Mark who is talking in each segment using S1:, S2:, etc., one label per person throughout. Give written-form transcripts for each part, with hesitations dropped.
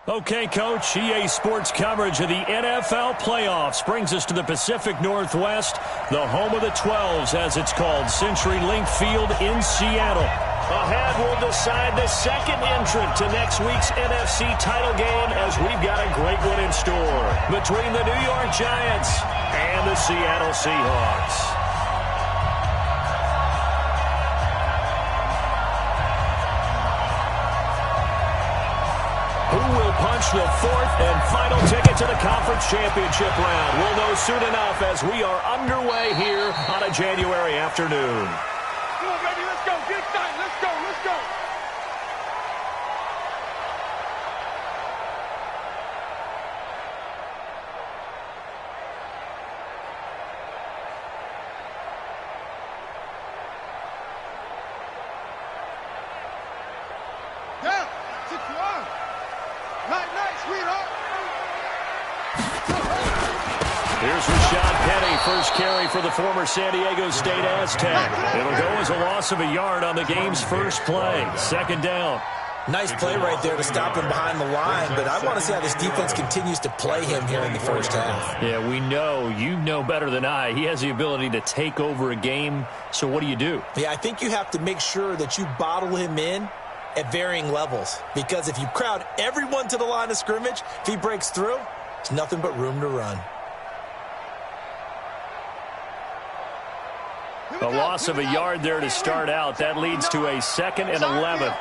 S1: Okay, Coach, EA Sports coverage of the NFL playoffs brings us to the Pacific Northwest, the home of the 12s, as it's called, CenturyLink Field in Seattle. Ahead, we'll decide the second entrant to next week's NFC title game, as we've got a great one in store between the New York Giants and the Seattle Seahawks. Punch the fourth and final ticket to the conference championship round. We'll know soon enough as we are underway here on a January afternoon.
S2: Come on, baby, let's go. Get excited. Let's go. Let's go. Yeah, 6-1. Night, sweetheart.
S1: Here's Rashad Penny, first carry for the former San Diego State Aztec. It'll go as a loss of a yard on the game's first play. Second down.
S3: Nice play right there to stop him behind the line, but I want to see how this defense continues to play him here in the first half.
S1: Yeah, we know. You know better than I. He has the ability to take over a game, so what do you do?
S3: Yeah, I think you have to make sure that you bottle him in at varying levels, because if you crowd everyone to the line of scrimmage, if he breaks through, there's nothing but room to run.
S1: A loss of a yard there to start out. That leads to a 2nd and 11.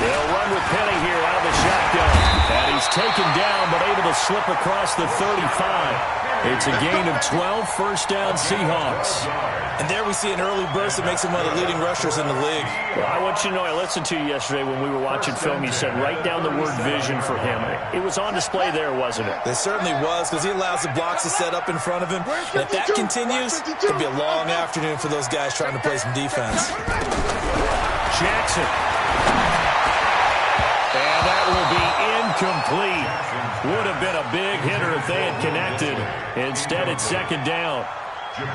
S1: They'll run with Penny here out of the shotgun. And he's taken down but able to slip across the 35. It's a gain of 12, first down Seahawks.
S3: And there we see an early burst that makes him one of the leading rushers in the league.
S1: Well, I want you to know, I listened to you yesterday when we were watching film. You said write down the word vision for him. It was on display there, wasn't it?
S3: It certainly was, because he allows the blocks to set up in front of him. And if that continues, it'll be a long afternoon for those guys trying to play some defense.
S1: Jackson. And that will be incomplete. Would have been a big hitter if they had connected. Instead, it's second down.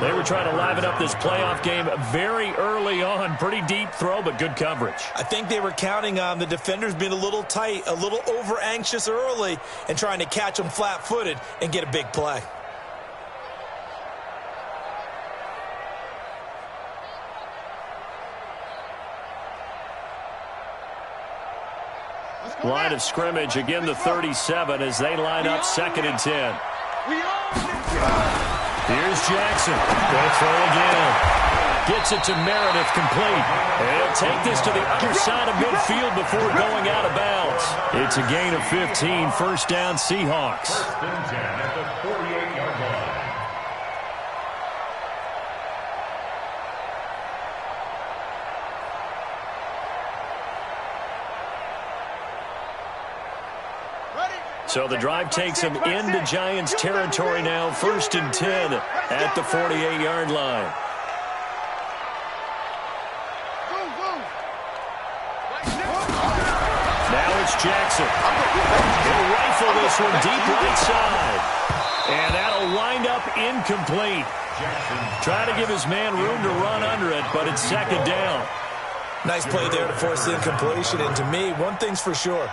S1: They were trying to liven up this playoff game very early on. Pretty deep throw, but good coverage.
S3: I think they were counting on the defenders being a little tight, a little over-anxious early, and trying to catch them flat-footed and get a big play.
S1: Line of scrimmage, again the 37 as they line up 2nd and 10. Here's Jackson. Going to throw again. Gets it to Meredith, complete. And he'll take this to the other side of midfield before going out of bounds. It's a gain of 15, first down Seahawks. At the 48-yard line. So the drive takes him into Giants territory now, 1st and 10 at the 48-yard line. Now it's Jackson. He'll rifle this one deep right side. And that'll wind up incomplete. Trying to give his man room to run under it, but it's second down.
S3: Nice play there to force the incompletion. And to me, one thing's for sure.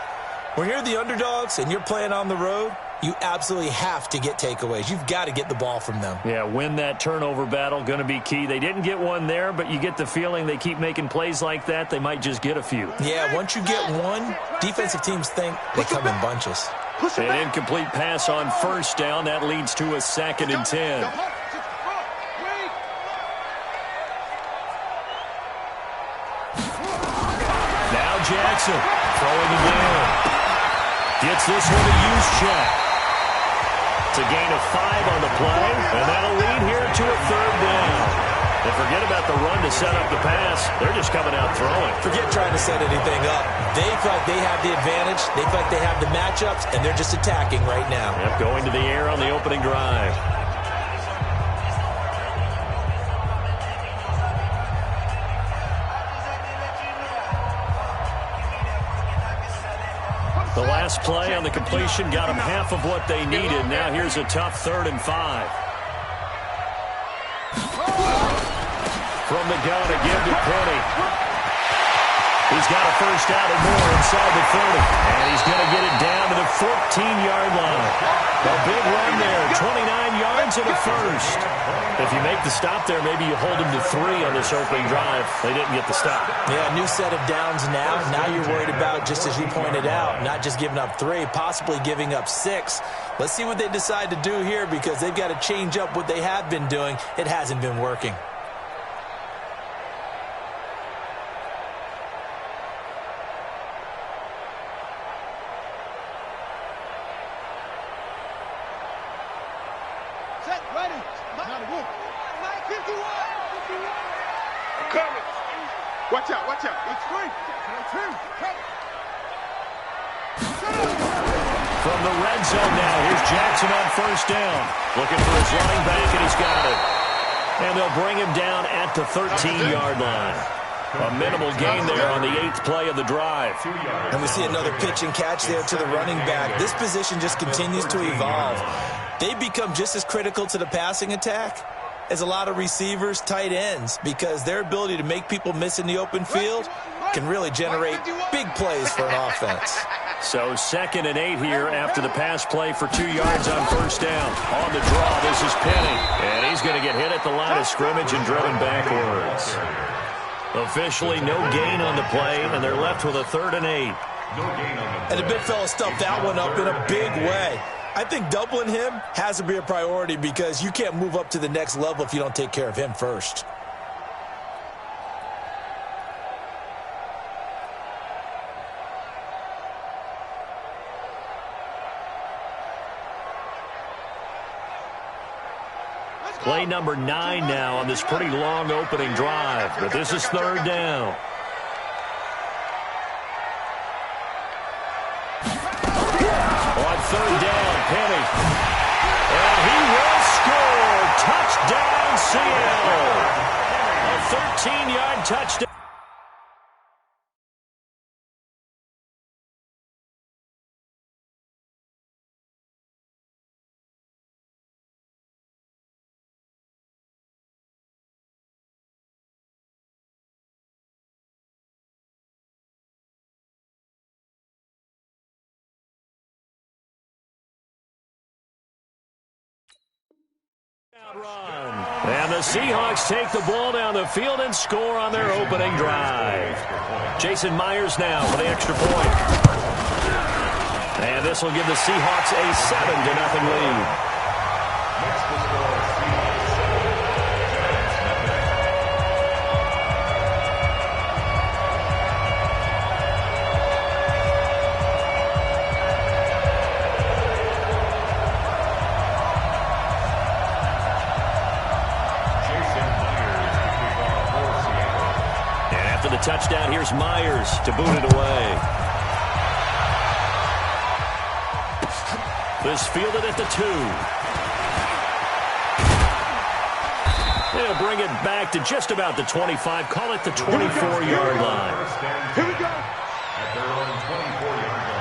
S3: When you're the underdogs and you're playing on the road, you absolutely have to get takeaways. You've got to get the ball from them.
S1: Yeah, win that turnover battle, going to be key. They didn't get one there, but you get the feeling they keep making plays like that, they might just get a few.
S3: Yeah, once you get one, defensive teams think they come in bunches.
S1: An incomplete pass on first down. That leads to a 2nd and 10. Now Jackson throwing again. Gets this one to use check. It's a gain of 5 on the play, and that'll lead here to a 3rd down. And forget about the run to set up the pass. They're just coming out throwing.
S3: Forget trying to set anything up. They feel like they have the advantage. They feel like they have the matchups, and they're just attacking right now.
S1: Yep, going to the air on the opening drive. The last play on the completion got them half of what they needed. Now here's a tough 3rd and 5. From the gun again to Penny. He's got a first out and more inside the 30. And he's going to get it down to the 14-yard line. A big run there, 29 yards and a first. If you make the stop there, maybe you hold him to 3 on this opening drive. They didn't get the stop.
S3: Yeah, new set of downs now. Now you're worried about, just as you pointed out, not just giving up 3, possibly giving up 6. Let's see what they decide to do here, because they've got to change up what they have been doing. It hasn't been working.
S2: Watch out, watch out. It's free.
S1: From the red zone now, here's Jackson on first down. Looking for his running back, and he's got it. And they'll bring him down at the 13-yard line. A minimal gain there on the 8th play of the drive.
S3: And we see another pitch and catch there to the running back. This position just continues to evolve. They become just as critical to the passing attack as a lot of receivers, tight ends, because their ability to make people miss in the open field can really generate big plays for an offense.
S1: So 2nd and 8 here after the pass play for 2 yards on first down. On the draw, this is Penny. And he's going to get hit at the line of scrimmage and driven backwards. Officially no gain on the play, and they're left with a 3rd and 8.
S3: And the big fella stuffed that one up in a big way. I think doubling him has to be a priority, because you can't move up to the next level if you don't take care of him first.
S1: Play number 9 now on this pretty long opening drive, but this is 3rd down. On 3rd down, Penny. And he will score. Touchdown, Seattle. A 13-yard touchdown. Run. And the Seahawks take the ball down the field and score on their opening drive. Jason Myers now for the extra point. And this will give the Seahawks a 7-0 lead. Touchdown, here's Myers to boot it away. This fielded at the 2. They'll bring it back to just about the 25, call it the 24-yard line.
S2: Here we go.
S4: At their own 24-yard line.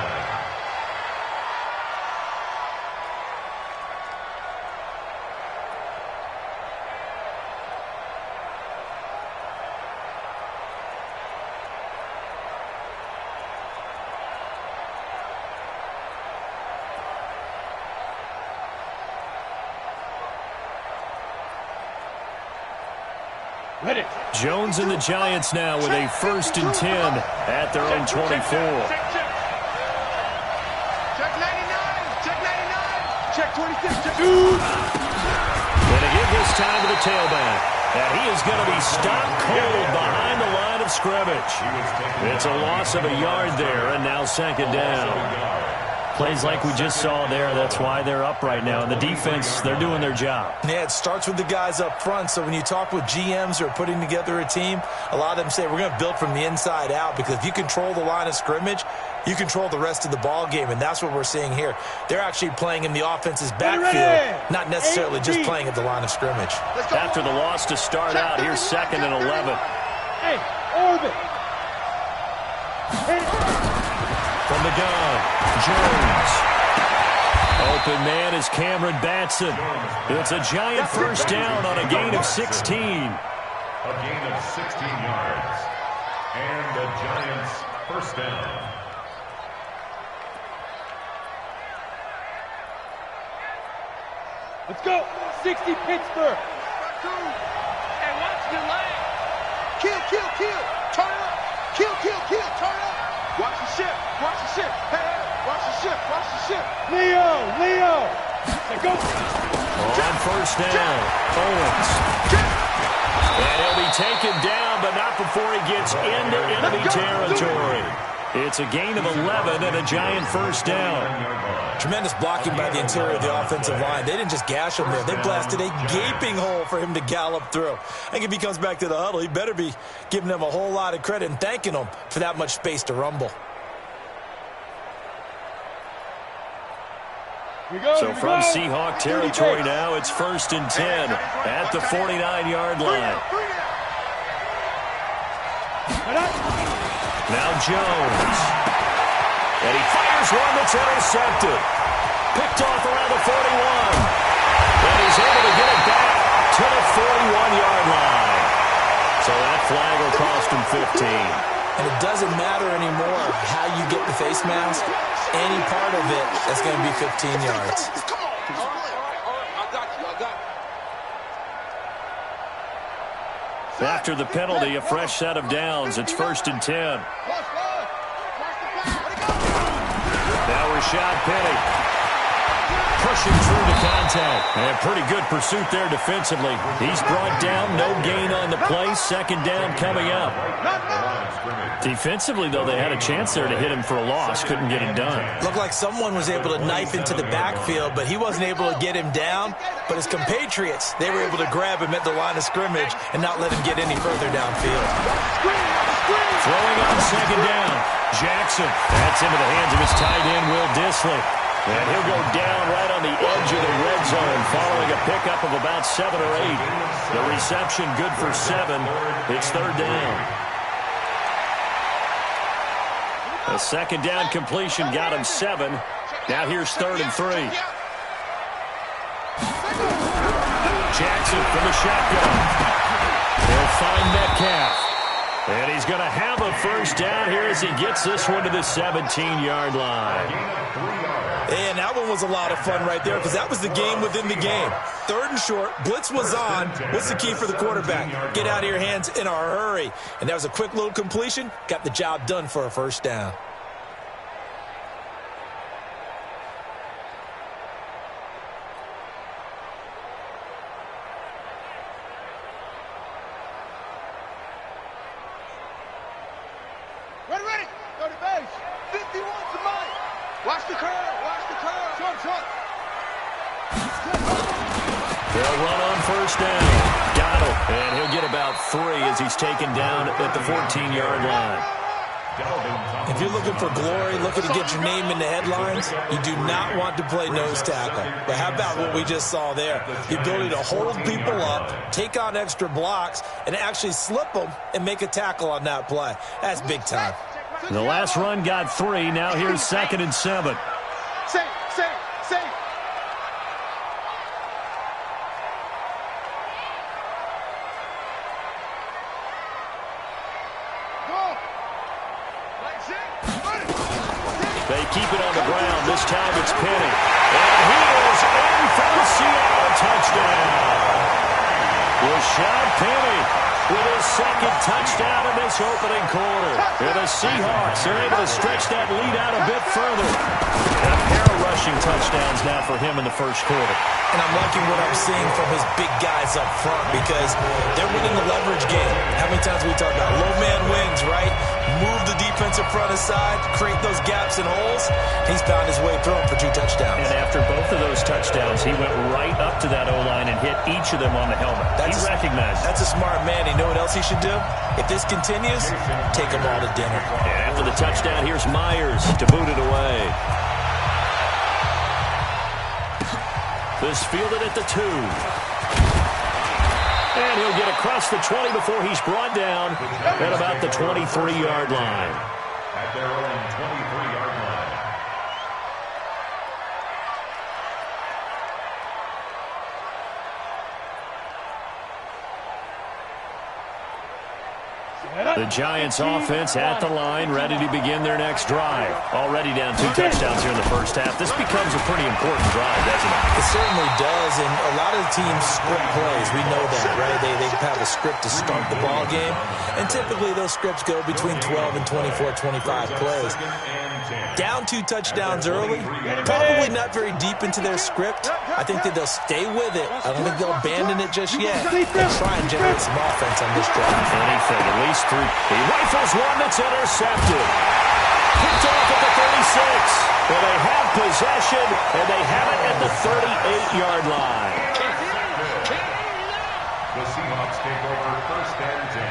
S1: Jones and the Giants now with a 1st and 10 at their own 24.
S2: Check 99. Check 99. Check 26. Check.
S1: Going to give this time to the tailback. And he is going to be stopped cold behind the line of scrimmage. It's a loss of a yard there, and now 2nd down. Plays like we just saw there, that's why they're up right now. And the defense, they're doing their job.
S3: Yeah, it starts with the guys up front. So when you talk with GMs who are putting together a team, a lot of them say we're going to build from the inside out, because if you control the line of scrimmage, you control the rest of the ball game, and that's what we're seeing here. They're actually playing in the offense's backfield, not necessarily just playing at the line of scrimmage.
S1: After the loss to start out, here's 2nd and 11.
S2: Hey, orbit.
S1: From the gun, Jones. Open man is Cameron Batson. It's a giant first down on a gain of 16.
S4: A gain of 16 yards. And the Giants first down.
S2: Let's go. 60 Pittsburgh. And watch the lane. Kill. Turn it up. Kill. Turn it up. Watch the ship. Hey, watch the ship. Leo. Let's go.
S1: On first down, Owens. And he'll be taken down, but not before he gets into enemy territory. It's a gain of 11 and a Giant first down.
S3: Tremendous blocking by the interior of the offensive line. They didn't just gash him there. They blasted a gaping hole for him to gallop through. I think if he comes back to the huddle, he better be giving them a whole lot of credit and thanking them for that much space to rumble.
S1: So from Seahawk territory now, it's 1st and 10 at the 49-yard line. Now Jones. And he fires one that's intercepted. Picked off around the 41. And he's able to get it back to the 41-yard line. So that flag will cost him 15.
S3: And it doesn't matter anymore how you get the face mask. Any part of it is going to be 15 yards.
S1: After the penalty, a fresh set of downs. It's 1st and 10. Now Rashad Penny pushing through the contact. And a pretty good pursuit there defensively. He's brought down, no gain on the play. 2nd down coming up. Defensively, though, they had a chance there to hit him for a loss. Couldn't get it done.
S3: Looked like someone was able to knife into the backfield, but he wasn't able to get him down. But his compatriots, they were able to grab him at the line of scrimmage and not let him get any further downfield.
S1: Throwing on 2nd down. Jackson. That's into the hands of his tight end, Will Dissly. And he'll go down right on the edge of the red zone following a pickup of about 7 or 8. The reception good for 7. It's 3rd down. A 2nd down completion got him 7. Now here's 3rd and 3. Jackson from the shotgun. He'll find Metcalf. And he's going to have a first down here as he gets this one to the 17-yard line.
S3: And that one was a lot of fun right there because that was the game within the game. 3rd and short, blitz was on. What's the key for the quarterback? Get out of your hands in a hurry. And that was a quick little completion. Got the job done for a first down.
S2: Ready. Go to base. 51 to Mike. Watch the curve. Short.
S1: They'll run on first down. Got him. And he'll get about 3 as he's taken down at the 14-yard line.
S3: If you're looking for glory, looking to get your name in the headlines, you do not want to play nose tackle. But how about what we just saw there? The ability to hold people up, take on extra blocks, and actually slip them and make a tackle on that play. That's big time.
S1: The last run got 3. Now here's 2nd and 7.
S2: Say.
S1: They keep it on the ground. This time it's Penny. And he is in for the Seattle touchdown. Rashad Penny with his 2nd touchdown in this opening quarter. And the Seahawks are able to stretch that lead out a bit further. A pair of rushing touchdowns now for him in the first quarter.
S3: And I'm liking what I'm seeing from his big guys up front because they're winning the leverage game. How many times we talk about low man wins, right? Move the defensive front aside, create those gaps and holes. He's found his way through them for 2 touchdowns.
S1: And after both of those touchdowns, he went right up to that O-line and hit each of them on the helmet. He recognized it.
S3: That's a smart man. You know what else he should do? If this continues, take them all to dinner.
S1: And after the touchdown, here's Myers to boot it away. This fielded at the 2. And he'll get across the 20 before he's brought down at about the 23-yard line.
S4: At their own 23-yard line.
S1: The Giants offense at the line, ready to begin their next drive. Already down 2 touchdowns here in the first half. This becomes a pretty important drive, doesn't it?
S3: It certainly does, and a lot of the teams script plays. We know that, right? They have a script to start the ball game, and typically those scripts go between 12 and 24, 25 plays. Down 2 touchdowns early, probably not very deep into their script. I think that they'll stay with it. I don't think they'll abandon it just yet. They'll try and generate some offense on this drive.
S1: Anything, at least 3. He rifles one that's intercepted. Picked off at the 36. Well, they have possession, and they have it at the 38-yard line.
S4: The Seahawks take over 1st and 10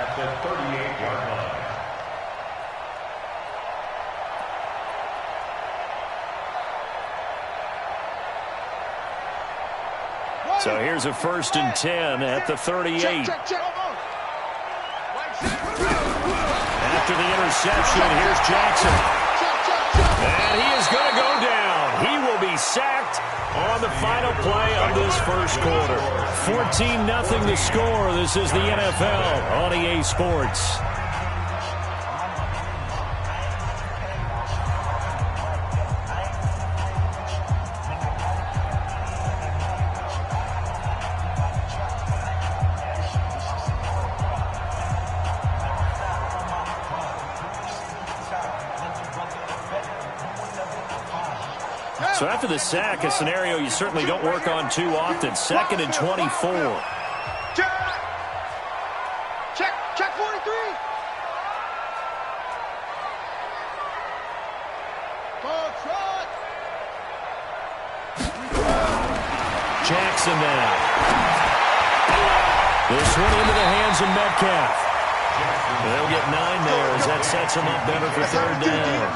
S4: at the 38-yard line.
S1: So here's a 1st and 10 at the 38. After the interception, here's Jackson. And he is going to go down. He will be sacked on the final play of this first quarter. 14-0 the score. This is the NFL on EA Sports. So after the sack, a scenario you certainly don't work on too often. 2nd and 24.
S2: Check 43.
S1: Jackson now. This one into the hands of Metcalf. They'll get 9 there as that sets them up better for 3rd down.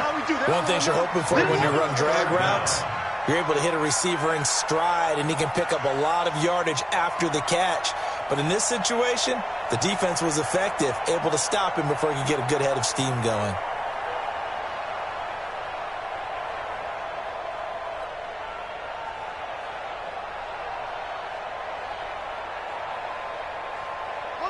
S3: One thing you're hoping for when you run drag routes, you're able to hit a receiver in stride, and he can pick up a lot of yardage after the catch. But in this situation, the defense was effective, able to stop him before he could get a good head of steam going.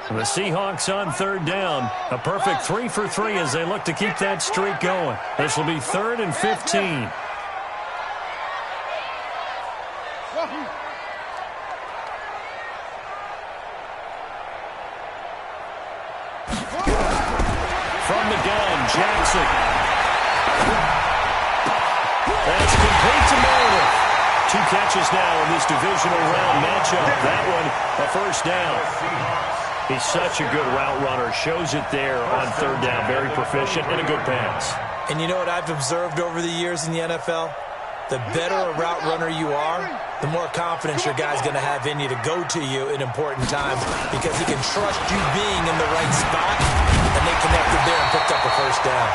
S1: The Seahawks on 3rd down. A perfect 3 for 3 as they look to keep that streak going. This will be 3rd and 15. From the gun, Jackson. That's complete to Meredith. 2 catches now in this divisional round matchup. That one, a 1st down. He's such a good route runner. Shows it there on 3rd down. Very proficient and a good pass.
S3: And you know what I've observed over the years in the NFL? The better a route runner you are, the more confidence your guy's going to have in you to go to you in important times because he can trust you being in the right spot, and they connected there and picked up a 1st down.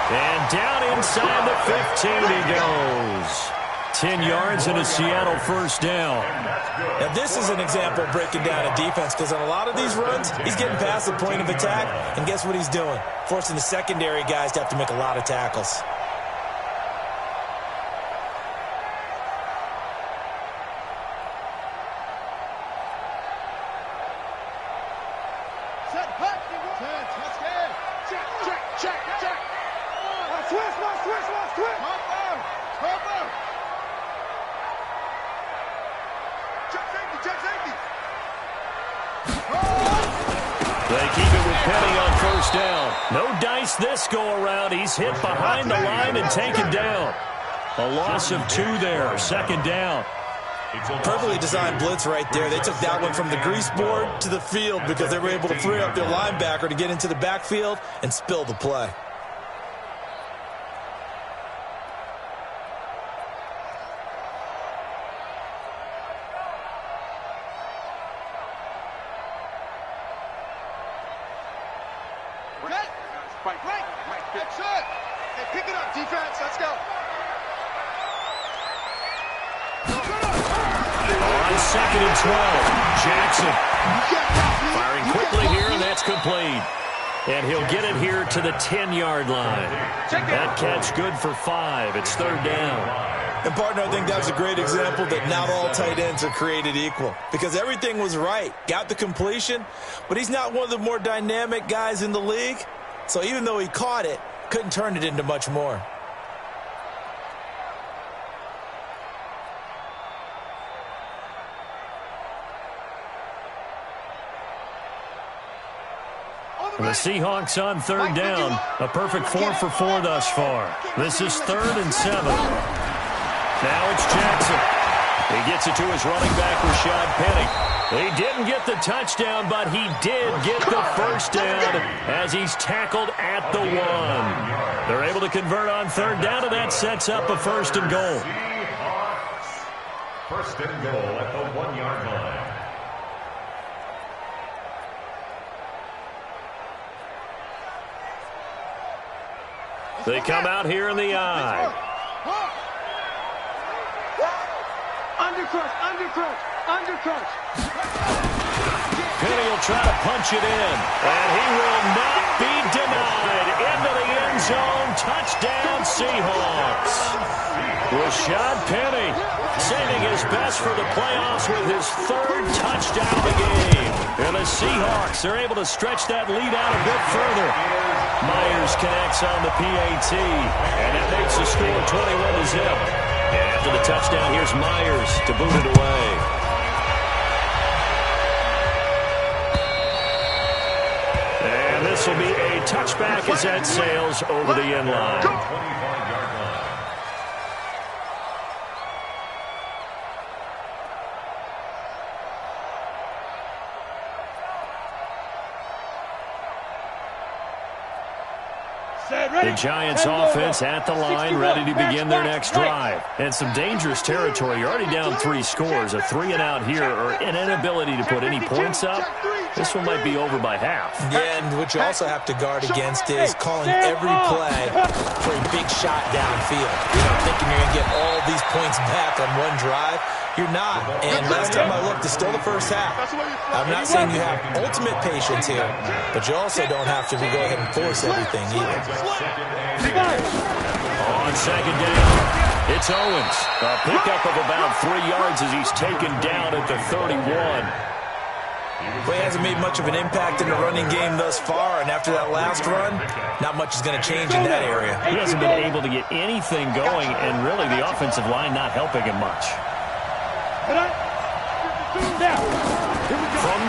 S1: And down inside the 15 he goes. 10 yards and a Seattle 1st down.
S3: Now, this is an example of breaking down a defense because on a lot of these runs, he's getting past the point of attack, and guess what he's doing? Forcing the secondary guys to have to make a lot of tackles.
S1: They keep it with Penny on 1st down. No dice this go-around. He's hit behind the line and taken down. A loss of 2 there. 2nd down.
S3: Perfectly designed blitz right there. They took that one from the grease board to the field because they were able to free up their linebacker to get into the backfield and spill the play.
S1: On 2nd and 12, Jackson firing quickly here, and that's complete. And he'll get it here to the 10-yard line. That catch good for 5. It's 3rd down.
S3: And, partner, I think that was a great example that not all tight ends are created equal because everything was right. Got the completion, but he's not one of the more dynamic guys in the league. So even though he caught it, couldn't turn it into much more.
S1: The Seahawks on third down. A perfect 4 for 4 thus far. This is 3rd and 7. Now it's Jackson. He gets it to his running back, Rashad Penny. He didn't get the touchdown, but he did get the first down as he's tackled at the 1. They're able to convert on third down, and that sets up a 1st and goal.
S4: Seahawks, 1st and goal at the 1-yard line.
S1: They come out here in the eye.
S2: Undercrush.
S1: Penny will try to punch it in, and he will not be denied. Into the end zone. Touchdown, Seahawks. Rashad Penny saving his best for the playoffs with his 3rd touchdown of the game. And the Seahawks are able to stretch that lead out a bit further. Myers connects on the PAT, and that makes the score 21-0. And after the touchdown, here's Myers to boot it away. And this will be a touchback as that sails over the end line. The Giants offense at the line, ready to begin their next drive. And some dangerous territory. You're already down 3 scores. A 3-and-out here or an inability to put any points up. This one might be over by half.
S3: Yeah, and what you also have to guard against is calling every play for a big shot downfield. Thinking you're going to get all these points back on one drive. You're not. And last time I looked, it's still the first half. I'm not saying you have ultimate patience here, but you also don't have to go ahead and force everything either.
S1: On second down, it's Owens. A pickup of about 3 yards as he's taken down at the 31.
S3: Well, he hasn't made much of an impact in the running game thus far, and after that last run, not much is going to change in that area.
S1: He hasn't been able to get anything going, and really the offensive line not helping him much. From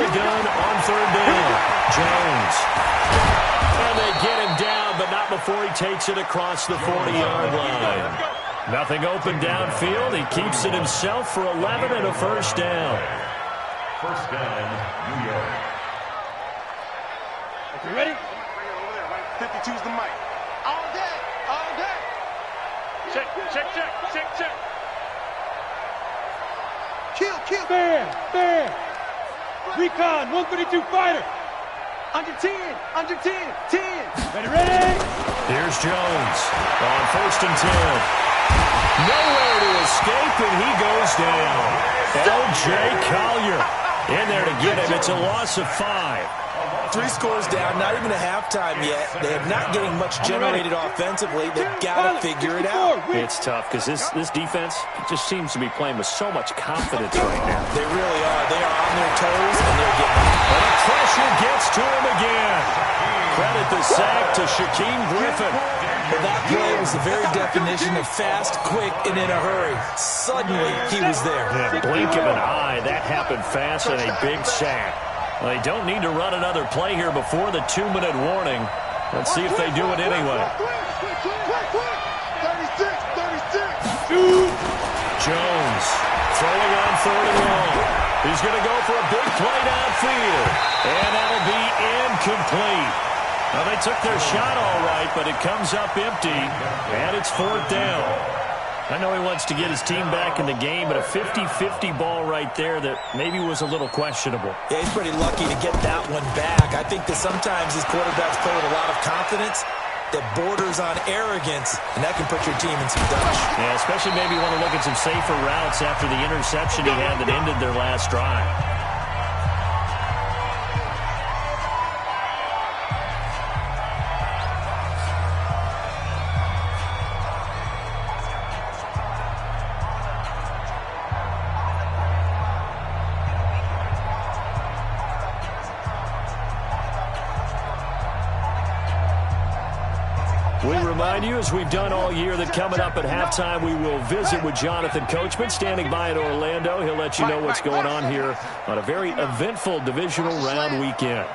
S1: the gun on third down, Jones. And they get him down, but not before he takes it across the 40-yard line. Nothing open downfield. He keeps it himself for 11 and a 1st down.
S4: 1st down, New York.
S2: Okay, ready? 52's the mic. All day. Check. Kill. Bam. Recon, 132 fighter. Under 10. 10. Ready?
S1: Here's Jones on 1st and 10. Nowhere to escape, and he goes down. L.J. Collier in there to get him. It's a loss of 5.
S3: 3 scores down, not even a halftime yet. They're not getting much generated offensively. They've got to figure it out.
S1: It's tough because this defense just seems to be playing with so much confidence right now.
S3: They really are. They are on their toes, and they're getting it.
S1: And the pressure gets to him again. Credit the sack to Shaquem Griffin.
S3: Well, that play was the very definition of fast, quick, and in a hurry. Suddenly, he was there.
S1: Yeah, blink of an eye. That happened fast and a big sack. Well, they don't need to run another play here before the 2-minute warning. Let's see if they do it anyway.
S2: 36.
S1: Jones throwing on 3rd and long. He's going to go for a big play downfield. And that'll be incomplete. Well, they took their shot all right, but it comes up empty. And it's 4th down. I know he wants to get his team back in the game, but a 50-50 ball right there that maybe was a little questionable.
S3: Yeah, he's pretty lucky to get that one back. I think that sometimes these quarterbacks play with a lot of confidence that borders on arrogance, and that can put your team in some dutch.
S1: Yeah, especially maybe want to look at some safer routes after the interception he had that ended their last drive. remind you, as we've done all year, that coming up at halftime, we will visit with Jonathan Coachman, standing by in Orlando. He'll let you know what's going on here on a very eventful divisional round weekend.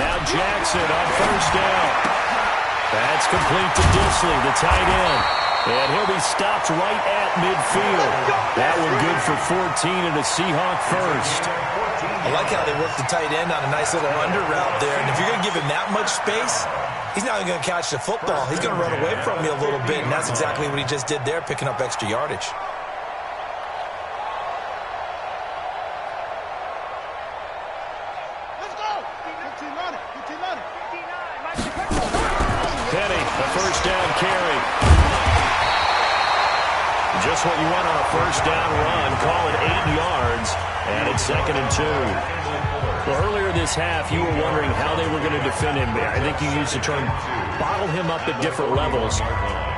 S1: Now Jackson on first down. That's complete to Disley, the tight end. And he'll be stopped right at midfield. That one good for 14 and a Seahawk first.
S3: I like how they work the tight end on a nice little under route there. And if you're going to give him that much space, he's not even going to catch the football. He's going to run away from you a little bit, and that's exactly what he just did there, picking up extra yardage.
S1: Penny, a first down carry. Just what you want on a first down run. Call it 8 yards, and it's 2nd and 2. Well, earlier this half, you were wondering how they were going to defend him. I think you used the term bottle him up at different levels.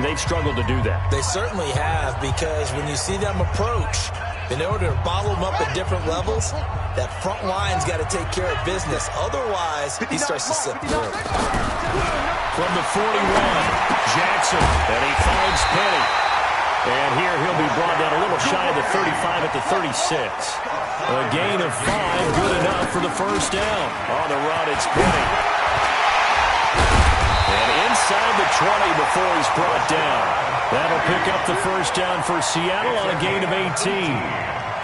S1: They've struggled to do that.
S3: They certainly have, because when you see them approach, in order to bottle him up at different levels, that front line's got to take care of business. Otherwise, he starts to slip through.
S1: From the 41, Jackson, and he finds Penny. And here he'll be brought down a little shy of the 35 at the 36. A gain of 5, good enough for the first down. On the run, it's Penny. And inside the 20 before he's brought down. That'll pick up the first down for Seattle on a gain of 18.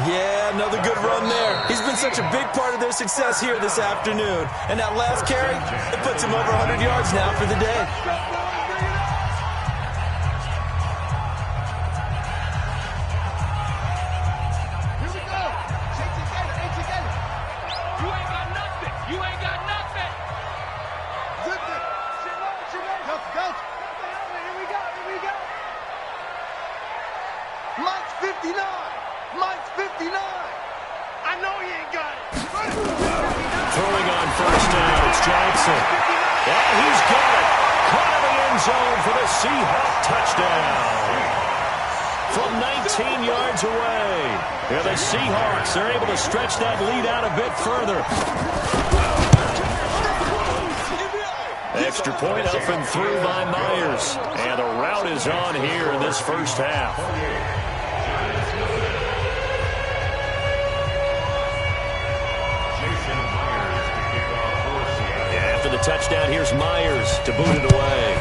S3: Yeah, another good run there. He's been such a big part of their success here this afternoon. And that last carry, it puts him over 100 yards now for the day.
S1: Throwing on first down, it's Jackson. And he's got it. Caught in the end zone for the Seahawk touchdown. From 19 yards away. Yeah, the Seahawks are able to stretch that lead out a bit further. Extra point up and through by Myers. And the route is on here in this first half. After the touchdown, here's Myers to boot it away.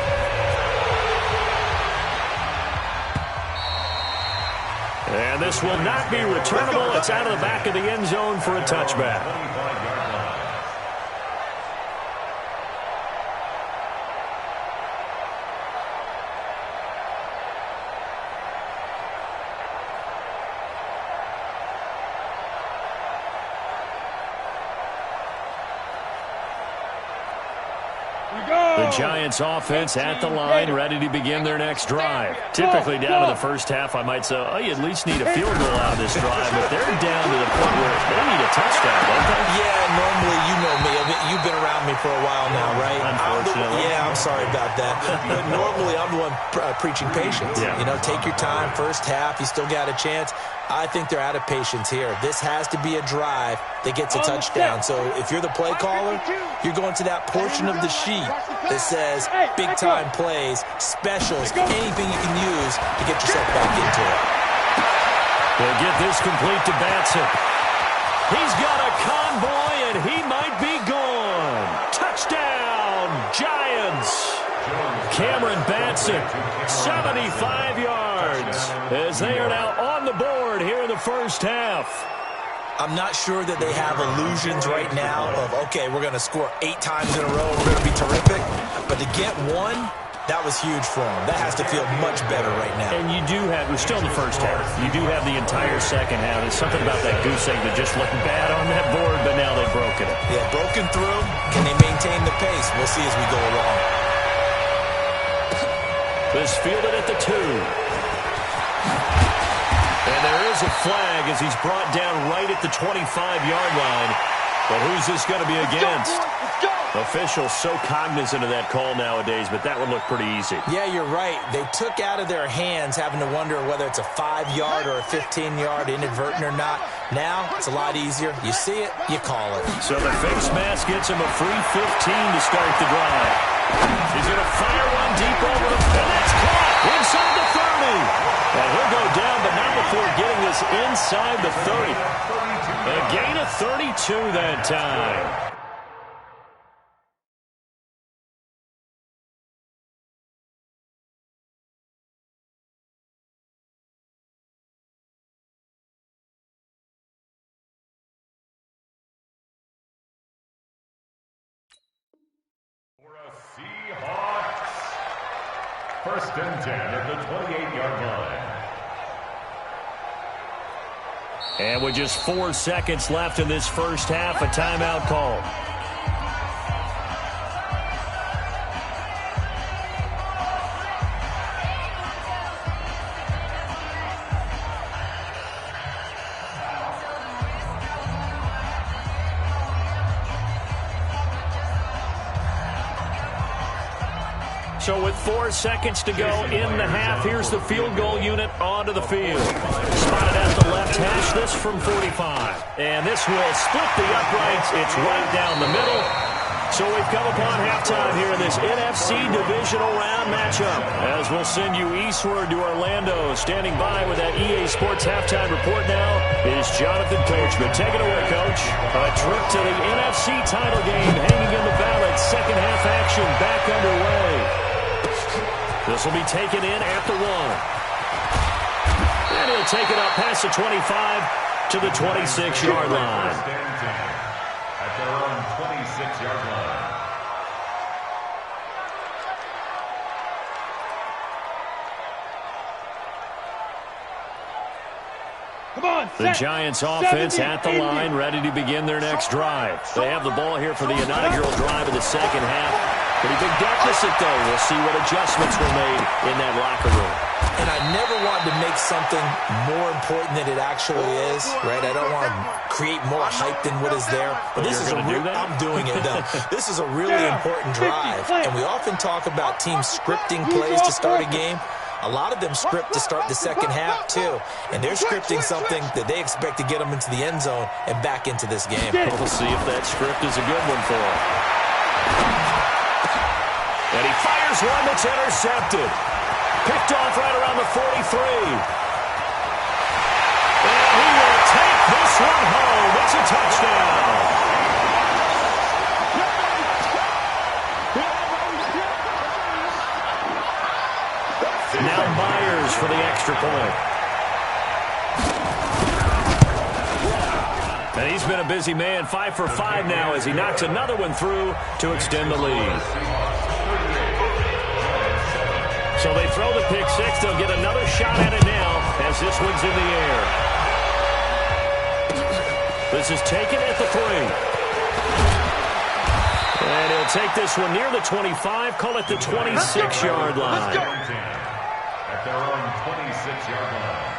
S1: And this will not be returnable. It's out of the back of the end zone for a touchback. The Giants offense at the line, ready to begin their next drive. Typically down to the first half, I might say, oh, you at least need a field goal out of this drive, but they're down to the point where they need a touchdown, don't they?
S3: Yeah, normally, you know me. You've been around me for a while now, right?
S1: Unfortunately.
S3: I'm sorry about that. But normally, I'm the one preaching patience.
S1: Yeah.
S3: You know, take your time, first half, you still got a chance. I think they're out of patience here. This has to be a drive that gets a touchdown. So if you're the play caller, you're going to that portion of the sheet that says big-time plays, specials, anything you can use to get yourself back into it.
S1: They'll get this complete to Batson. He's got a convoy, and he might be gone. Touchdown, Giants. Cameron Batson, 75 yards, as they are now on the board here in the first half.
S3: I'm not sure that they have illusions right now of, okay, we're going to score 8 times in a row, we're going to be terrific. But to get one, that was huge for them. That has to feel much better right now.
S1: And you do have, we're still in the first half. You do have the entire second half. There's something about that goose egg that just looked bad on that board, but now they've broken it.
S3: Yeah, broken through. Can they maintain the pace? We'll see as we go along.
S1: This fielded at the 2. And there is a flag as he's brought down right at the 25-yard line. But who's this going to be against?
S2: Let's go.
S1: Officials so cognizant of that call nowadays, but that would look pretty easy.
S3: Yeah, you're right. They took out of their hands having to wonder whether it's a 5-yard or a 15-yard, inadvertent or not. Now, it's a lot easier. You see it, you call it.
S1: So the face mask gets him a free 15 to start the drive. He's going to fire one deep over the field. That's caught inside the 30. And he'll go down, but not before getting this inside the 30. A gain of 32 that time.
S4: Seahawks. First and 10 at the 28-yard line.
S1: And with just 4 seconds left in this first half, a timeout call. So with 4 seconds to go in the half, here's the field goal unit onto the field. Spotted at the left hash, this from 45. And this will split the uprights. It's right down the middle. So we've come upon halftime here in this NFC Divisional round matchup. As we'll send you eastward to Orlando. Standing by with that EA Sports halftime report now is Jonathan Coachman. Take it away, Coach. A trip to the NFC title game hanging in the balance. Second half action back underway. This will be taken in at the 1. And he'll take it up past the 25 to the 26-yard line.
S4: At their own 26-yard line.
S2: Come on,
S1: the Giants offense at the line, ready to begin their next drive. They have the ball here for the inaugural drive of the second half. Pretty big deficit, though. We'll see what adjustments were made in that locker room.
S3: And I never wanted to make something more important than it actually is, right? I don't want to create more hype than what is there. But this is I'm doing it, though. This is a really important drive. And we often talk about teams scripting plays to start a game. A lot of them script to start the second half, too. And they're scripting something that they expect to get them into the end zone and back into this game.
S1: We'll see if that script is a good one for them. And he fires one that's intercepted. Picked off right around the 43. And he will take this one home. It's a touchdown. Now Myers for the extra point. And he's been a busy man, 5 for 5 now as he knocks another one through to extend the lead. So they throw the pick six. They'll get another shot at it now as this one's in the air. This is taken at the 3. And he'll take this one near the 25, call it the 26-yard line.
S4: Let's go. At their own 26-yard line.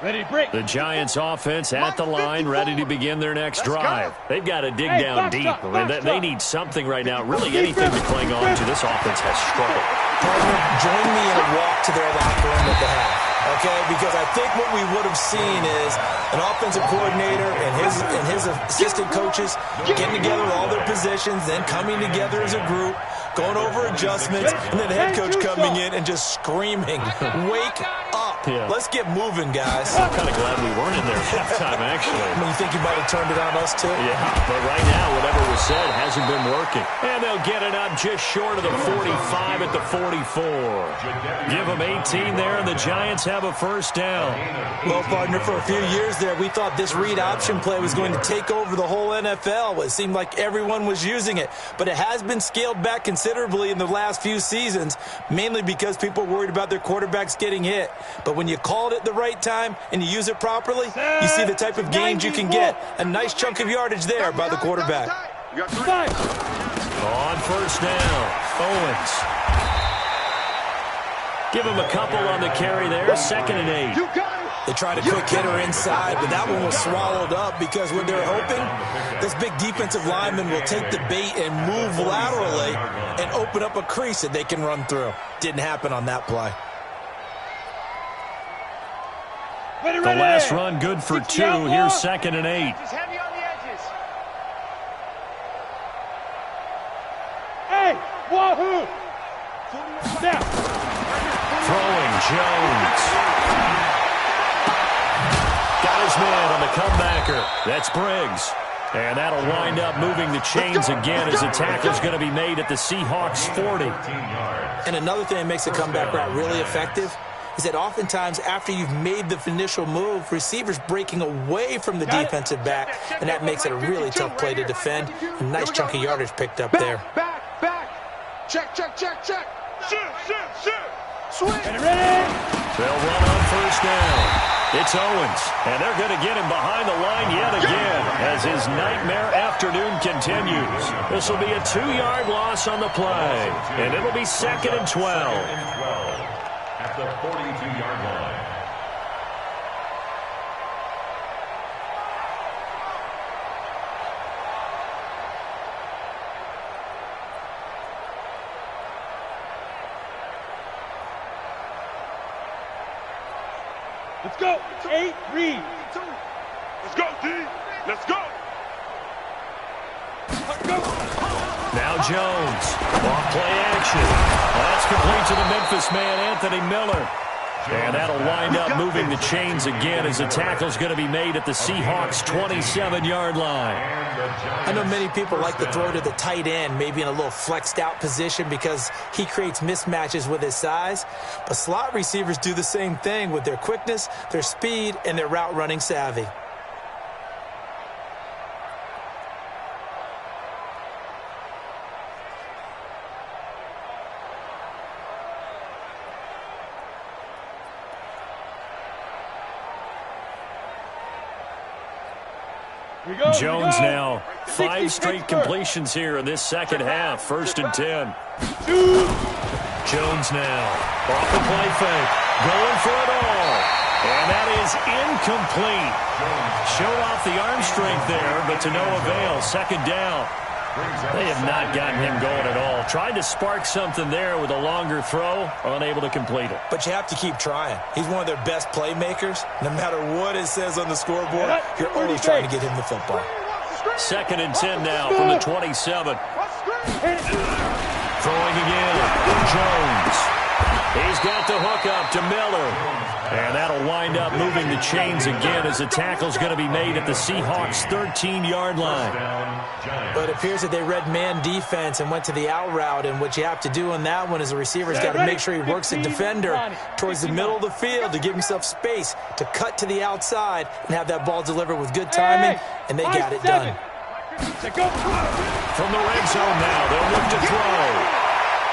S2: Ready to break.
S1: The Giants offense at the line, ready to begin their next drive. They've got to dig down deep. They need something right now, really anything to cling on to. This offense has struggled.
S3: Partner, join me in a walk to their locker room at the half. Okay, because I think what we would have seen is an offensive coordinator and his assistant coaches getting together with all their positions, then coming together as a group, going over adjustments, and then the head coach coming in and just screaming, "Wake up!
S1: Yeah.
S3: Let's get moving, guys."
S1: I'm kind of glad we weren't in there at halftime, actually.
S3: I mean, you think you might have turned it on us, too?
S1: Yeah, but right now, whatever was said hasn't been working. And they'll get it up just short of the 45 at the 44. Give them 18 there, and the Giants have a first down.
S3: Well, partner, for a few years there, we thought this read option play was going to take over the whole NFL. It seemed like everyone was using it. But it has been scaled back considerably in the last few seasons, mainly because people are worried about their quarterbacks getting hit. But when you call it at the right time and you use it properly, you see the type of gains you can get. A nice chunk of yardage there by the quarterback.
S1: On first down, Owens. Give him a couple on the carry there, 2nd and 8.
S2: You got it.
S3: They tried a quick hitter inside, but that one was swallowed up because what they're hoping, this big defensive lineman will take the bait and move laterally and open up a crease that they can run through. Didn't happen on that play.
S1: The last run good for 2. Here's 2nd and 8.
S2: Just heavy on the edges. Hey, wahoo! Now.
S1: Throwing, Jones. Got his man on the comebacker. That's Briggs. And that'll wind up moving the chains again as the tackle's going to be made at the Seahawks 40.
S3: And another thing that makes the comeback route really effective is that oftentimes after you've made the initial move, receivers breaking away from the defensive back, and that makes it a really tough play to defend. A nice chunk of yardage picked up there.
S2: Back. Check. Shoot. Swing.
S1: They'll run on 1st down. It's Owens, and they're going to get him behind the line yet again as his nightmare afternoon continues. This will be a 2-yard loss on the play, and it'll be 2nd and 12.
S4: At the 42-yard line.
S2: Let's go. 8, read. Let's go, D. Let's go.
S1: Now Jones. Off play action. That's complete to the Memphis man, Anthony Miller. And that'll wind up moving the chains again as the tackle's going to be made at the Seahawks 27-yard line.
S3: I know many people like to throw to the tight end, maybe in a little flexed out position because he creates mismatches with his size. But slot receivers do the same thing with their quickness, their speed, and their route running savvy.
S1: Jones now 5 straight completions here in this second half. 1st and 10. Jones now off the play fake, going for it all, and that is incomplete. Showed off the arm strength there, but to no avail. 2nd down. They have not gotten him going at all. Tried to spark something there with a longer throw, unable to complete it.
S3: But you have to keep trying. He's one of their best playmakers. No matter what it says on the scoreboard, you're always trying to get him the football.
S1: 2nd and 10 now from the 27. Throwing again. Jones. He's got the hook up to Miller. And that'll wind up moving the chains again as the tackle's going to be made at the Seahawks 13-yard line.
S3: But it appears that they read man defense and went to the out route, and what you have to do on that one is the receiver's got to make sure he works the defender towards the middle of the field to give himself space to cut to the outside and have that ball delivered with good timing, and they got it done.
S1: From the red zone now, they'll look to throw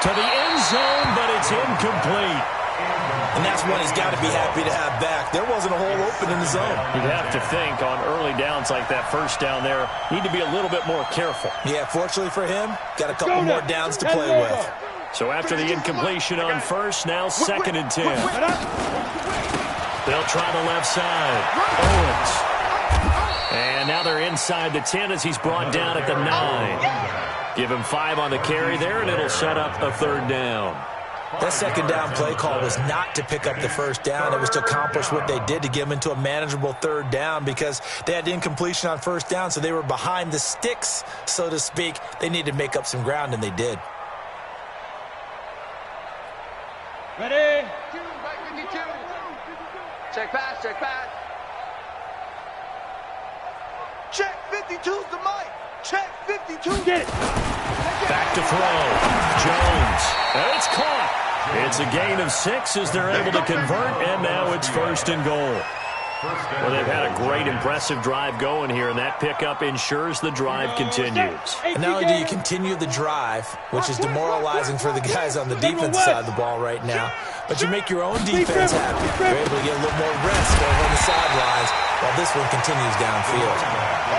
S1: to the end zone, but it's incomplete.
S3: And that's one he's got to be happy to have back. There wasn't a hole open in the zone.
S1: You'd have to think on early downs like that 1st down there, need to be a little bit more careful.
S3: Yeah, fortunately for him, got a couple more downs to play with.
S1: So after the incompletion on 1st, now 2nd and 10. They'll try the left side. Owens. And now they're inside the 10 as he's brought down at the 9. Give him 5 on the carry there, and it'll set up a 3rd down.
S3: That 2nd down play call was not to pick up the 1st down. It was to accomplish what they did to get them into a manageable 3rd down because they had incompletion on 1st down, so they were behind the sticks, so to speak. They needed to make up some ground, and they did.
S2: Ready?
S5: Check pass.
S2: Check 52's the mic. Check 52.
S5: Get it.
S1: Back to throw. Jones. And it's caught. It's a gain of 6 as they're able to convert, and now it's 1st and goal. Well, they've had a great, impressive drive going here, and that pickup ensures the drive continues.
S3: And not only do you continue the drive, which is demoralizing for the guys on the defense side of the ball right now, but you make your own defense happy. You're able to get a little more rest over on the sidelines while this one continues downfield.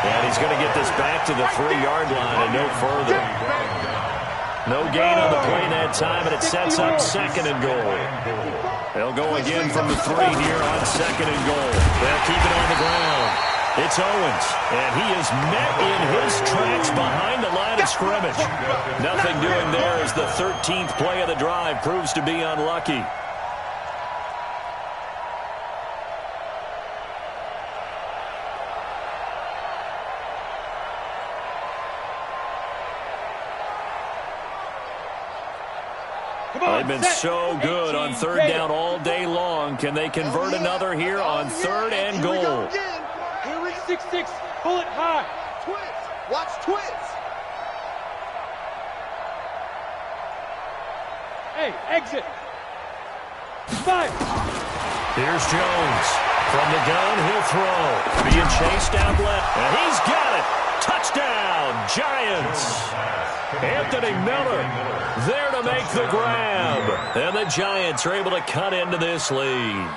S1: And he's going to get this back to the 3-yard line and no further. No gain on the play that time, and it sets up second and goal. They'll go again from the 3 here on second and goal. They'll keep it on the ground. It's Owens, and he is met in his tracks behind the line of scrimmage. Nothing doing there as the 13th play of the drive proves to be unlucky. They've been so good on third down all day long. Can they convert another here on third and goal?
S2: Here is 6-6. Pull it high. Twins. Watch twins. Hey, exit. 5.
S1: Here's Jones. From the gun, he'll throw. Being chased out left. And he's got it. Touchdown, Giants. Anthony Miller there to make the grab. And the Giants are able to cut into this lead.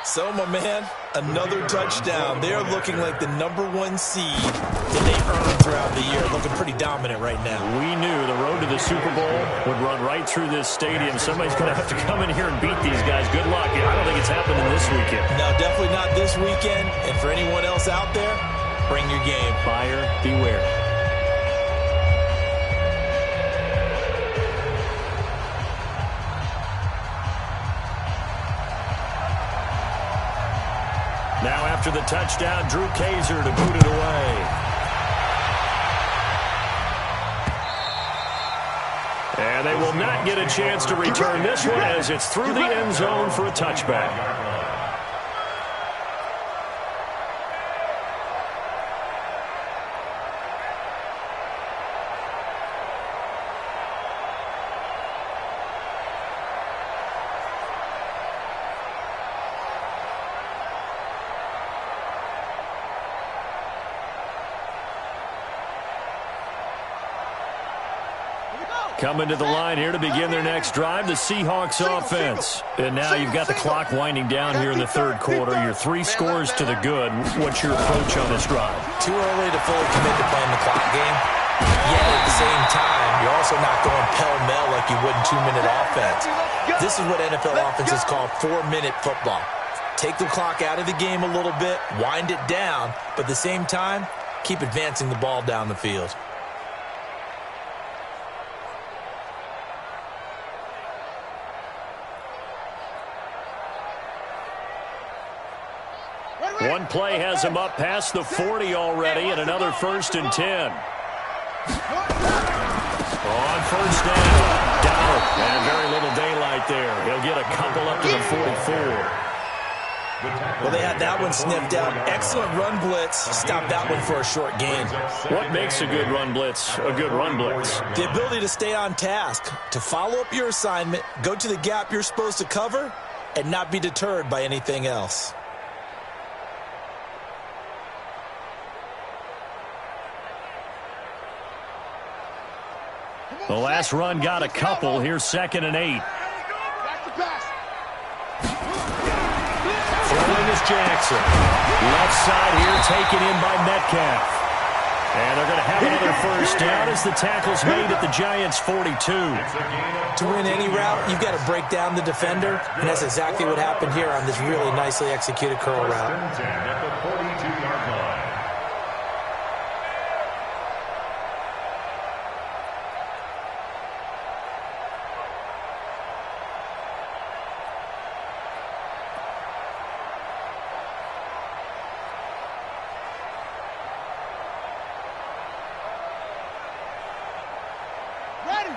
S3: So, my man, another touchdown. They're looking like the #1 seed that they earned throughout the year. Looking pretty dominant right now.
S1: We knew the road to the Super Bowl would run right through this stadium. Somebody's going to have to come in here and beat these guys. Good luck. I don't think it's happening this weekend.
S3: No, definitely not this weekend. And for anyone else out there, bring your game.
S1: Buyer beware. Now after the touchdown, Drew Kaiser to boot it away. And they will not get a chance to return this one as it's through the end zone for a touchback. Coming to the line here to begin their next drive, the Seahawks offense. And now you've got the clock winding down here in the third quarter. Your 3 scores to the good. What's your approach on this drive?
S3: Too early to fully commit to playing the clock game. Yet at the same time, you're also not going pell-mell like you would in 2-minute offense. This is what NFL offenses call 4-minute football. Take the clock out of the game a little bit, wind it down, but at the same time, keep advancing the ball down the field.
S1: One play has him up past the 40 already, and another 1st and 10. On first down, Donald, and very little daylight there. He'll get a couple up to the 44.
S3: Well, they had that one sniffed out. Excellent run blitz. Stop that one for a short gain.
S1: What makes a good run blitz a good run blitz?
S3: The ability to stay on task, to follow up your assignment, go to the gap you're supposed to cover, and not be deterred by anything else.
S1: The last run got a couple. Here's 2nd and 8. Throwing is Jackson. Left side here taken in by Metcalf. And they're going to have another first down as the tackle's made at the Giants' 42.
S3: To win any route, you've got to break down the defender, and that's exactly what happened here on this really nicely executed curl route.
S4: At the 42-yard line.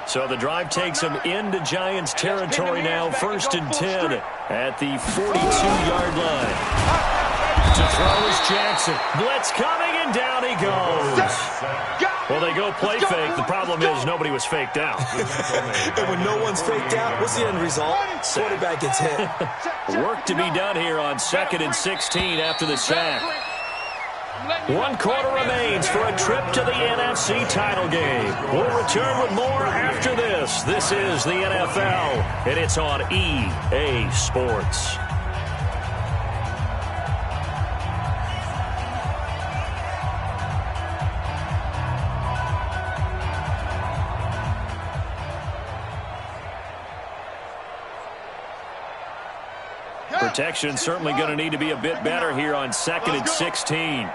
S1: So the drive takes him into Giants territory now. 1st and 10 at the 42-yard line. To throw is Jackson. Blitz coming, and down he goes. Well, they go play fake. The problem is nobody was faked out.
S3: And when no one's faked out, what's the end result? Quarterback gets hit.
S1: Work to be done here on 2nd and 16 after the sack. 1 quarter remains for a trip to the NFC title game. We'll return with more after this. This is the NFL, and it's on EA Sports. protection certainly going to need to be a bit better here on 2nd and 16.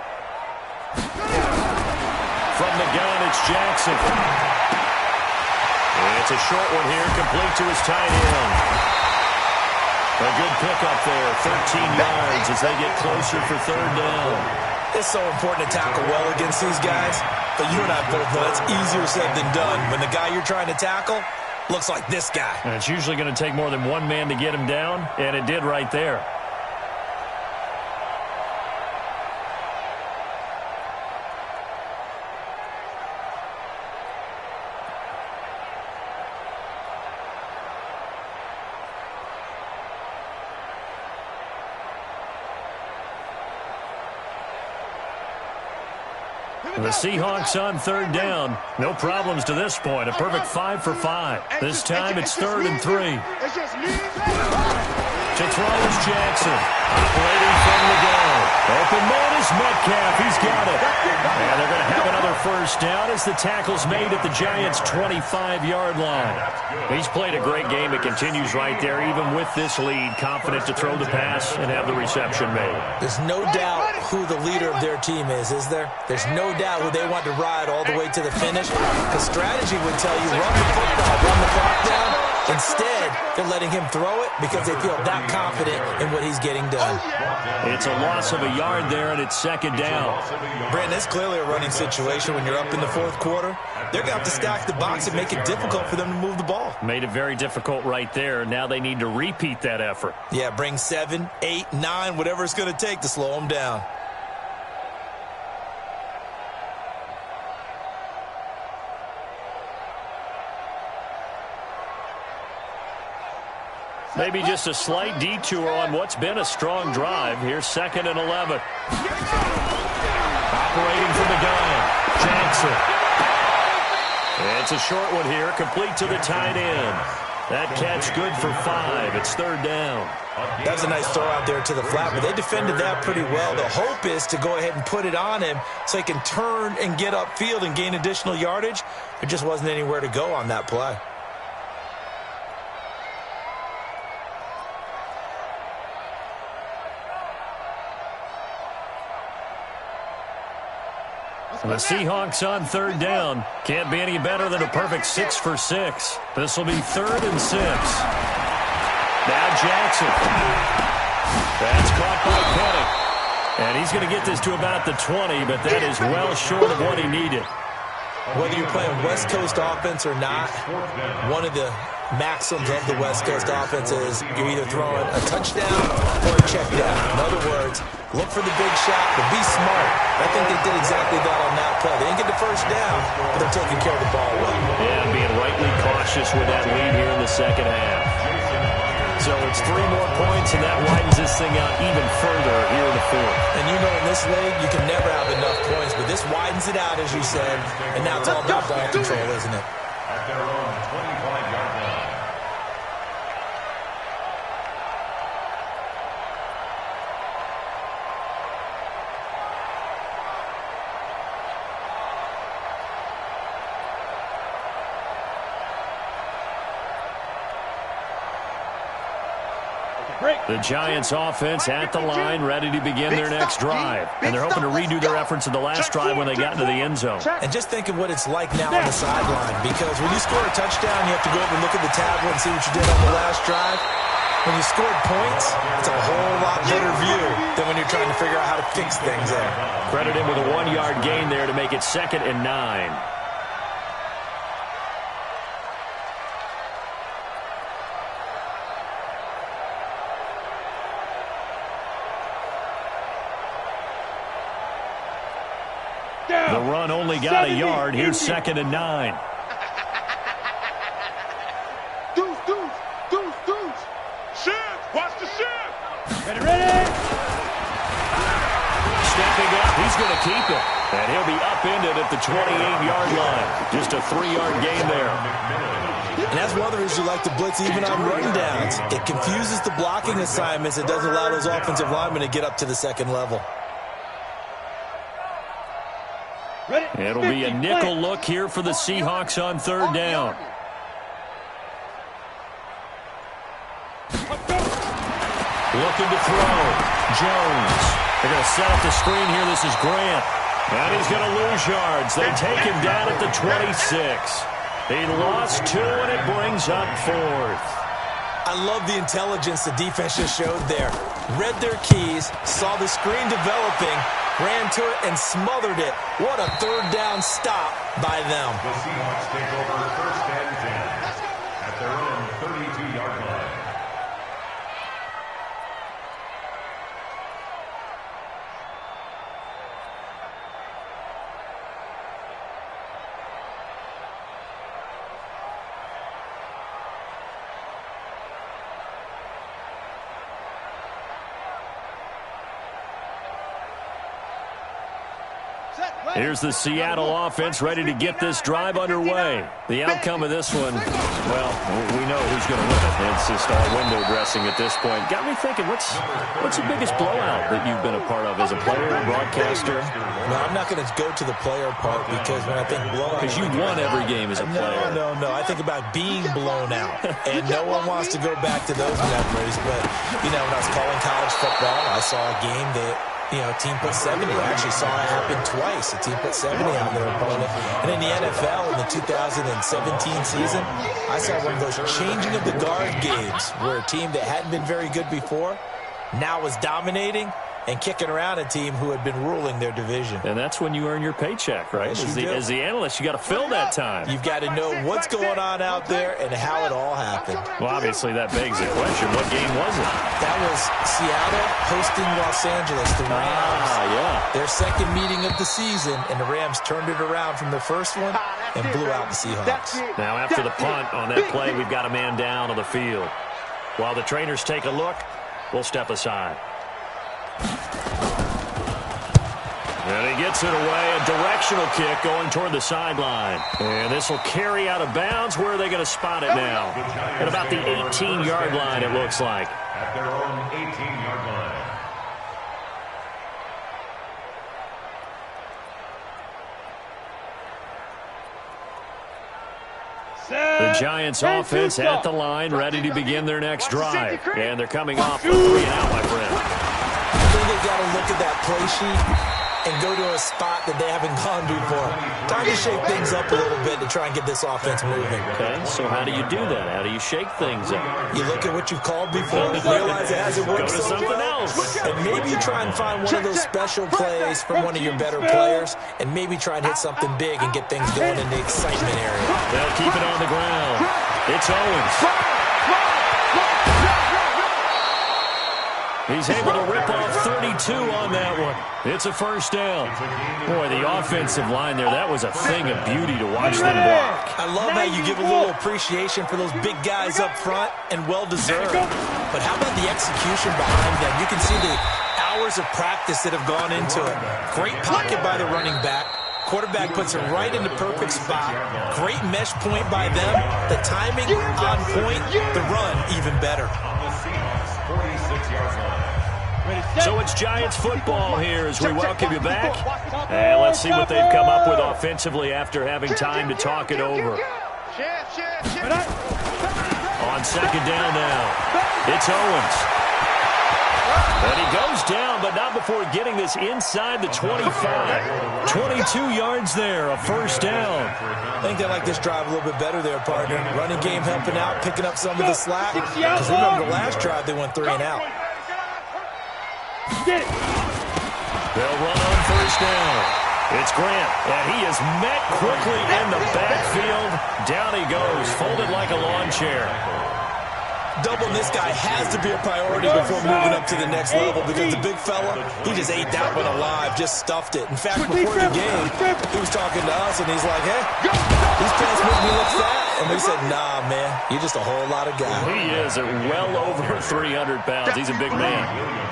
S1: From the gun, it's Jackson. It's a short one here, complete to his tight end. A good pickup there, 13 yards as they get closer for 3rd down.
S3: It's so important to tackle well against these guys, but you and I both know that's easier said than done when the guy you're trying to tackle looks like this guy.
S1: And it's usually going to take more than one man to get him down, and it did right there. The Seahawks on 3rd down. No problems to this point. A perfect 5 for 5. This time it's 3rd and 3. To throw is Jackson. Operating from the goal. Open man is Metcalf. He's got it. And they're going to have another 1st down as the tackle's made at the Giants' 25-yard line. He's played a great game. It continues right there, even with this lead. Confident to throw the pass and have the reception made.
S3: There's no doubt who the leader of their team is there? There's no doubt who they want to ride all the way to the finish. Because strategy would tell you, run the football, run the clock down. Instead, they're letting him throw it because they feel that confident in what he's getting done.
S1: It's a loss of a yard there, and it's 2nd down.
S3: Brandon, it's clearly a running situation when you're up in the 4th quarter. They're going to have to stack the box and make it difficult for them to move the ball.
S1: Made it very difficult right there. Now they need to repeat that effort.
S3: Yeah, bring 7, 8, 9, whatever it's going to take to slow them down.
S1: Maybe just a slight detour on what's been a strong drive. Here's 2nd and 11. Operating from the gun, Jackson. It's a short one here, complete to the tight end. That catch good for 5. It's 3rd down.
S3: That's a nice throw out there to the flat, but they defended that pretty well. The hope is to go ahead and put it on him so he can turn and get upfield and gain additional yardage. There just wasn't anywhere to go on that play.
S1: The Seahawks on 3rd down. Can't be any better than a perfect 6 for 6. This will be 3rd and 6. Now Jackson. That's caught by Penny. And he's going to get this to about the 20, but that is well short of what he needed.
S3: Whether you're playing West Coast offense or not, one of the maxims of the West Coast offense is you're either throwing a touchdown or a check down. In other words, look for the big shot, but be smart. I think they did exactly that on that play. They didn't get the 1st down, but they're taking care of the ball well.
S1: And being rightly cautious with that lead here in the 2nd half. So it's 3 more points, and that widens this thing out even further here in the 4th.
S3: And you know in this league, you can never have enough points, but this widens it out, as you said, and now it's all about ball control, isn't it?
S4: At their own 25-yard line.
S1: The Giants offense at the line, ready to begin their next drive. And they're hoping to redo their efforts of the last drive when they got into the end zone.
S3: And just think of what it's like now on the sideline, because when you score a touchdown, you have to go over and look at the tablet and see what you did on the last drive. When you scored points, it's a whole lot better view than when you're trying to figure out how to fix things there.
S1: Credit him with a 1-yard gain there to make it 2nd and 9. The run only got a yard. Here's 2nd and 9.
S2: Deuce. Shift. Watch the shift.
S5: Ready.
S1: Stepping up, he's going to keep it. And he'll be upended at the 28-yard line. Just a 3-yard gain there.
S3: And that's one of the reasons you like to blitz even on run downs. It confuses the blocking assignments. It doesn't allow those offensive linemen to get up to the 2nd level.
S1: It'll be a nickel look here for the Seahawks on 3rd down. Looking to throw. Jones. They're going to set up the screen here. This is Grant. And he's going to lose yards. They take him down at the 26. He lost 2, and it brings up 4th.
S3: I love the intelligence the defense just showed there. Read their keys, saw the screen developing, ran to it, and smothered it. What a third down stop by them.
S4: The Seahawks take over 1st and 10 at their own 32-yard line.
S1: Here's the Seattle offense ready to get this drive underway. The outcome of this one, well, we know who's going to win it. It's just all window dressing at this point. Got me thinking, what's the biggest blowout that you've been a part of as a player, broadcaster?
S3: No, I'm not going to go to the player part because when I think blowout...
S1: Because you won every game as a player.
S3: No. I think about being blown out. And no one wants to go back to those memories. But, when I was calling college football, I saw a game that... a team put 70. I actually saw it happen twice. A team put 70 on their opponent. And in the NFL, in the 2017 season, I saw one of those changing of the guard games where a team that hadn't been very good before now was dominating and kicking around a team who had been ruling their division.
S1: And that's when you earn your paycheck, right? As the analyst, you got to fill that time.
S3: You've got to know what's going on out there and how it all happened.
S1: Well, obviously, that begs the question, what game was it?
S3: That was Seattle hosting Los Angeles, the Rams.
S1: Yeah.
S3: Their second meeting of the season, and the Rams turned it around from the first one and blew out the Seahawks.
S1: Now, after the punt on that play, we've got a man down on the field. While the trainers take a look, we'll step aside. And he gets it away, a directional kick going toward the sideline. And this will carry out of bounds. Where are they going to spot it now? At about the 18-yard line, it looks like.
S4: At their own 18-yard line.
S1: The Giants offense at the line, ready to begin their next drive. And they're coming off a 3-and-out, my friend.
S3: I think they've got to look at that play sheet and go to a spot that they haven't gone before. Time to shake things up a little bit to try and get this offense moving.
S1: Okay, so how do you do that? How do you shake things up?
S3: You look at what you've called before, realize it hasn't worked.
S1: Go to something else.
S3: And maybe you try and find one of those special plays from one of your better players, and maybe try and hit something big and get things going in the excitement area.
S1: They'll keep it on the ground. It's Owens. He's able to rip off 32 on that one. It's a first down. Boy, the offensive line there, that was a thing of beauty to watch them block.
S3: I love how you give a little appreciation for those big guys up front, and well-deserved. But how about the execution behind them? You can see the hours of practice that have gone into it. Great pocket by the running back. Quarterback puts it right in the perfect spot. Great mesh point by them. The timing on point. The run even better.
S1: So it's Giants football here as we welcome you back. And let's see what they've come up with offensively after having time to talk it over. On second down now, it's Owens. And he goes down, but not before getting this inside the 25. 22 yards there, a first down.
S3: I think they like this drive a little bit better there, partner. Running game helping out, picking up some of the slack. Because remember the last drive, they went 3 and out.
S1: They'll run on first down. It's Grant, and he is met quickly in the backfield. Down he goes, folded like a lawn chair.
S3: Doubling this guy has to be a priority before moving up to the next level, because the big fella, he just ate that one alive, just stuffed it. In fact, before the game, he was talking to us, and he's like, hey, these pants make me look fat. And we said, nah, man, you're just a whole lot of guy.
S1: He is at well over 300 pounds. He's a big man.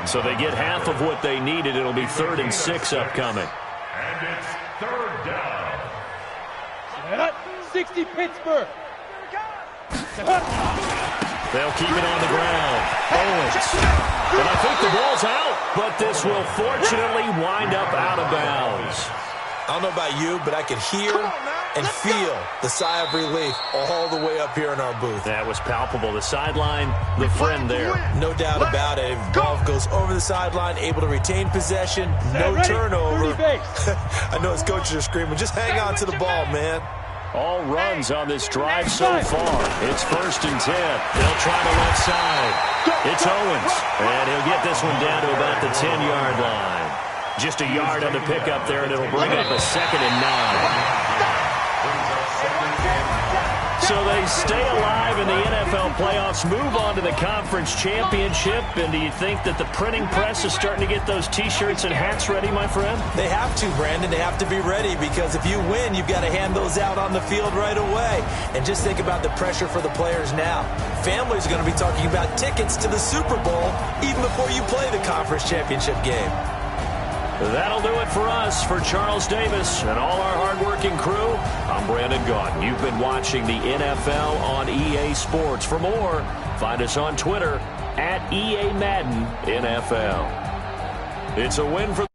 S1: So they get half of what they needed. It'll be 3rd and 6 upcoming.
S4: And it's 3rd down.
S2: 60 Pittsburgh.
S1: They'll keep it on the ground. Owens. And I think the ball's out, but this will fortunately wind up out of bounds.
S3: I don't know about you, but I could hear and feel the sigh of relief all the way up here in our booth.
S1: That was palpable. The sideline, the friend there.
S3: No doubt about it. Ball goes over the sideline, able to retain possession, no turnover. I know his coaches are screaming, just hang on to the ball, man.
S1: All runs on this drive so far. It's 1st and 10. They'll try the left side. It's Owens, and he'll get this one down to about the 10-yard line. Just a yard on the pickup there, and it'll bring up a 2nd and 9. So they stay alive in the NFL playoffs, move on to the conference championship. And do you think that the printing press is starting to get those T-shirts and hats ready, my friend?
S3: They have to, Brandon. They have to be ready because if you win, you've got to hand those out on the field right away. And just think about the pressure for the players now. Families are going to be talking about tickets to the Super Bowl even before you play the conference championship game.
S1: That'll do it for us. For Charles Davis and all our hardworking crew, I'm Brandon Gaudin. You've been watching the NFL on EA Sports. For more, find us on Twitter @EA Madden NFL. It's a win for